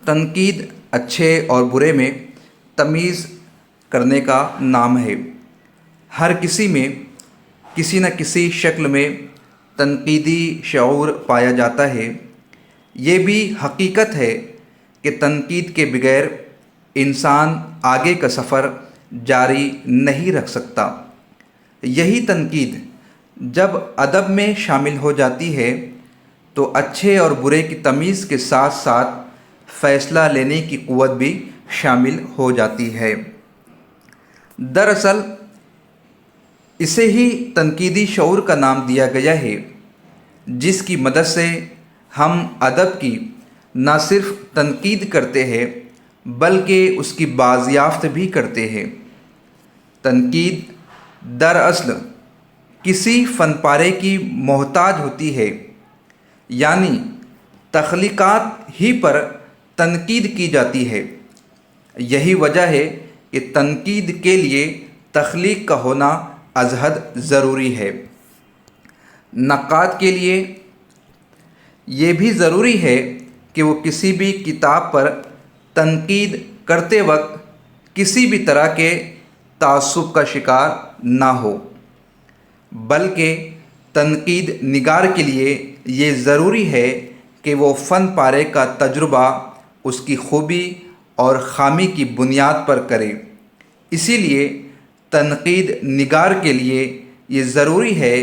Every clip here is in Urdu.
تنقید اچھے اور برے میں تمیز کرنے کا نام ہے۔ ہر کسی میں کسی نہ کسی شکل میں تنقیدی شعور پایا جاتا ہے۔ یہ بھی حقیقت ہے کہ تنقید کے بغیر انسان آگے کا سفر جاری نہیں رکھ سکتا۔ یہی تنقید جب ادب میں شامل ہو جاتی ہے تو اچھے اور برے کی تمیز کے ساتھ ساتھ فیصلہ لینے کی قوت بھی شامل ہو جاتی ہے۔ دراصل اسے ہی تنقیدی شعور کا نام دیا گیا ہے، جس کی مدد سے ہم ادب کی نہ صرف تنقید کرتے ہیں بلکہ اس کی بازیافت بھی کرتے ہیں۔ تنقید دراصل کسی فن پارے کی محتاج ہوتی ہے، یعنی تخلیقات ہی پر تنقید کی جاتی ہے۔ یہی وجہ ہے کہ تنقید کے لیے تخلیق کا ہونا ازحد ضروری ہے۔ نقاد کے لیے یہ بھی ضروری ہے کہ وہ کسی بھی کتاب پر تنقید کرتے وقت کسی بھی طرح کے تعصب کا شکار نہ ہو، بلکہ تنقید نگار کے لیے یہ ضروری ہے کہ وہ فن پارے کا تجربہ اس کی خوبی اور خامی کی بنیاد پر کرے۔ اسی لیے تنقید نگار کے لیے یہ ضروری ہے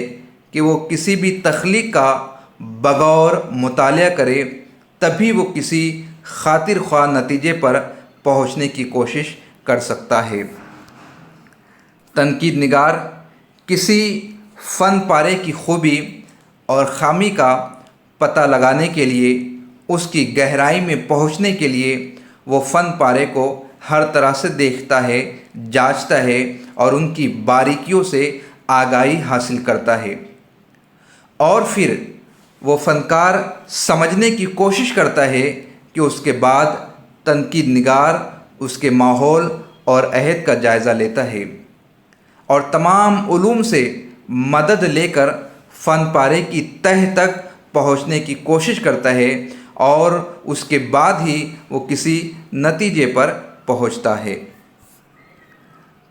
کہ وہ کسی بھی تخلیق کا بغور مطالعہ کرے، تبھی وہ کسی خاطر خواہ نتیجے پر پہنچنے کی کوشش کر سکتا ہے۔ تنقید نگار کسی فن پارے کی خوبی اور خامی کا پتہ لگانے کے لیے، اس کی گہرائی میں پہنچنے کے لیے وہ فن پارے کو ہر طرح سے دیکھتا ہے، جانچتا ہے اور ان کی باریکیوں سے آگاہی حاصل کرتا ہے، اور پھر وہ فنکار سمجھنے کی کوشش کرتا ہے کہ اس کے بعد تنقید نگار اس کے ماحول اور عہد کا جائزہ لیتا ہے اور تمام علوم سے مدد لے کر فن پارے کی تہ تک پہنچنے کی کوشش کرتا ہے، اور اس کے بعد ہی وہ کسی نتیجے پر پہنچتا ہے۔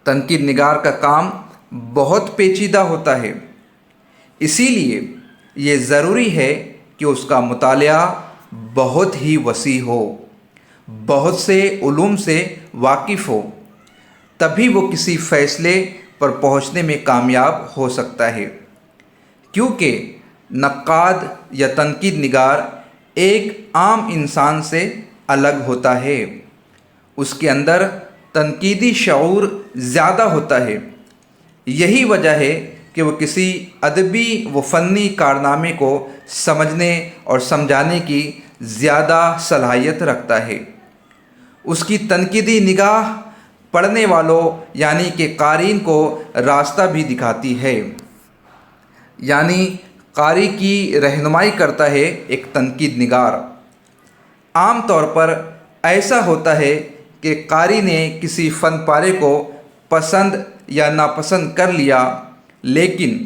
تنقید نگار کا کام بہت پیچیدہ ہوتا ہے، اسی لیے یہ ضروری ہے کہ اس کا مطالعہ بہت ہی وسیع ہو، بہت سے علوم سے واقف ہو، تبھی وہ کسی فیصلے پر پہنچنے میں کامیاب ہو سکتا ہے۔ کیونکہ نقاد یا تنقید نگار ایک عام انسان سے الگ ہوتا ہے، اس کے اندر تنقیدی شعور زیادہ ہوتا ہے۔ یہی وجہ ہے کہ وہ کسی ادبی و فنی کارنامے کو سمجھنے اور سمجھانے کی زیادہ صلاحیت رکھتا ہے۔ اس کی تنقیدی نگاہ پڑھنے والوں یعنی کہ قارئین کو راستہ بھی دکھاتی ہے، یعنی قاری کی رہنمائی کرتا ہے ایک تنقید نگار۔ عام طور پر ایسا ہوتا ہے کہ قاری نے کسی فن پارے کو پسند یا ناپسند کر لیا، لیکن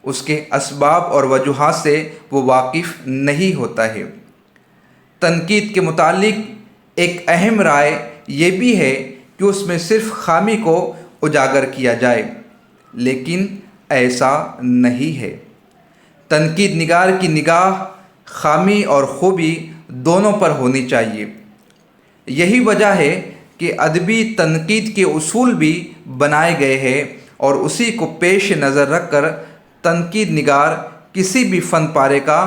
اس کے اسباب اور وجوہات سے وہ واقف نہیں ہوتا ہے۔ تنقید کے متعلق ایک اہم رائے یہ بھی ہے کہ اس میں صرف خامی کو اجاگر کیا جائے، لیکن ایسا نہیں ہے۔ تنقید نگار کی نگاہ خامی اور خوبی دونوں پر ہونی چاہیے۔ یہی وجہ ہے کہ ادبی تنقید کے اصول بھی بنائے گئے ہیں، اور اسی کو پیش نظر رکھ کر تنقید نگار کسی بھی فن پارے کا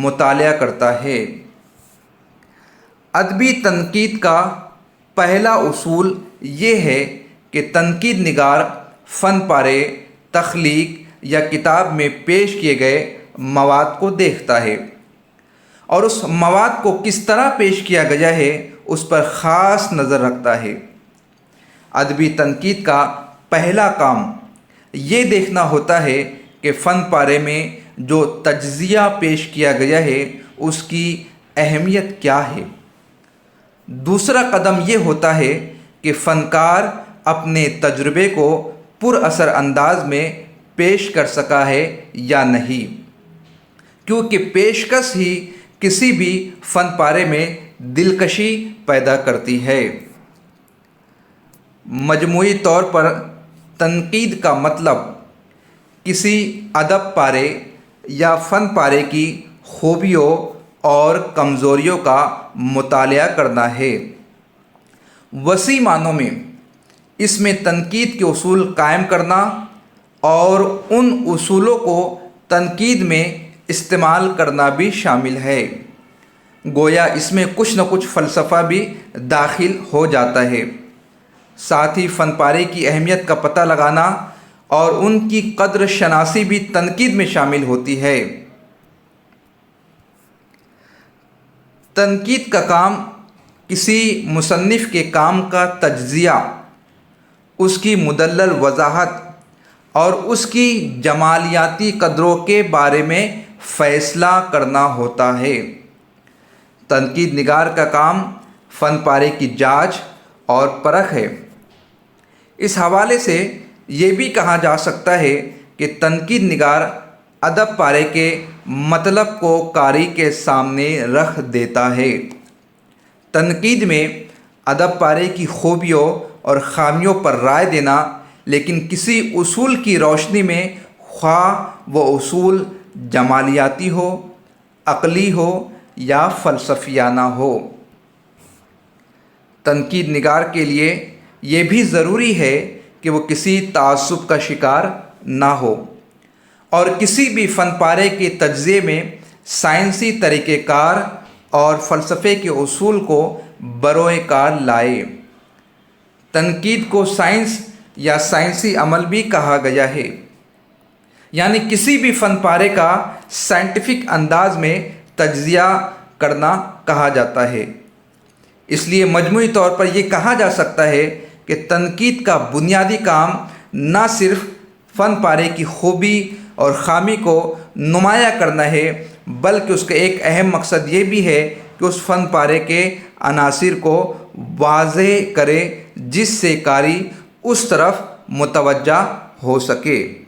مطالعہ کرتا ہے۔ ادبی تنقید کا پہلا اصول یہ ہے کہ تنقید نگار فن پارے، تخلیق یا کتاب میں پیش کیے گئے مواد کو دیکھتا ہے اور اس مواد کو کس طرح پیش کیا گیا ہے اس پر خاص نظر رکھتا ہے۔ ادبی تنقید کا پہلا کام یہ دیکھنا ہوتا ہے کہ فن پارے میں جو تجزیہ پیش کیا گیا ہے اس کی اہمیت کیا ہے۔ دوسرا قدم یہ ہوتا ہے کہ فنکار اپنے تجربے کو پر اثر انداز میں پیش کر سکا ہے یا نہیں، کیونکہ پیشکش ہی کسی بھی فن پارے میں دلکشی پیدا کرتی ہے۔ مجموعی طور پر تنقید کا مطلب کسی ادب پارے یا فن پارے کی خوبیوں اور کمزوریوں کا مطالعہ کرنا ہے۔ وسیع معنوں میں اس میں تنقید کے اصول قائم کرنا اور ان اصولوں کو تنقید میں استعمال کرنا بھی شامل ہے۔ گویا اس میں کچھ نہ کچھ فلسفہ بھی داخل ہو جاتا ہے۔ ساتھ ہی فن پارے کی اہمیت کا پتہ لگانا اور ان کی قدر شناسی بھی تنقید میں شامل ہوتی ہے۔ تنقید کا کام کسی مصنف کے کام کا تجزیہ، اس کی مدلل وضاحت اور اس کی جمالیاتی قدروں کے بارے میں فیصلہ کرنا ہوتا ہے۔ تنقید نگار کا کام فن پارے کی جانچ اور پرکھ ہے۔ اس حوالے سے یہ بھی کہا جا سکتا ہے کہ تنقید نگار ادب پارے کے مطلب کو قاری کے سامنے رکھ دیتا ہے۔ تنقید میں ادب پارے کی خوبیوں اور خامیوں پر رائے دینا، لیکن کسی اصول کی روشنی میں، خواہ وہ اصول جمالیاتی ہو، عقلی ہو یا فلسفیانہ ہو۔ تنقید نگار کے لیے یہ بھی ضروری ہے کہ وہ کسی تعصب کا شکار نہ ہو اور کسی بھی فن پارے کے تجزیے میں سائنسی طریقہ کار اور فلسفے کے اصول کو بروئے کار لائے۔ تنقید کو سائنس یا سائنسی عمل بھی کہا گیا ہے، یعنی کسی بھی فن پارے کا سائنٹیفک انداز میں تجزیہ کرنا کہا جاتا ہے۔ اس لیے مجموعی طور پر یہ کہا جا سکتا ہے کہ تنقید کا بنیادی کام نہ صرف فن پارے کی خوبی اور خامی کو نمایاں کرنا ہے، بلکہ اس کا ایک اہم مقصد یہ بھی ہے کہ اس فن پارے کے عناصر کو واضح کرے جس سے قاری اس طرف متوجہ ہو سکے۔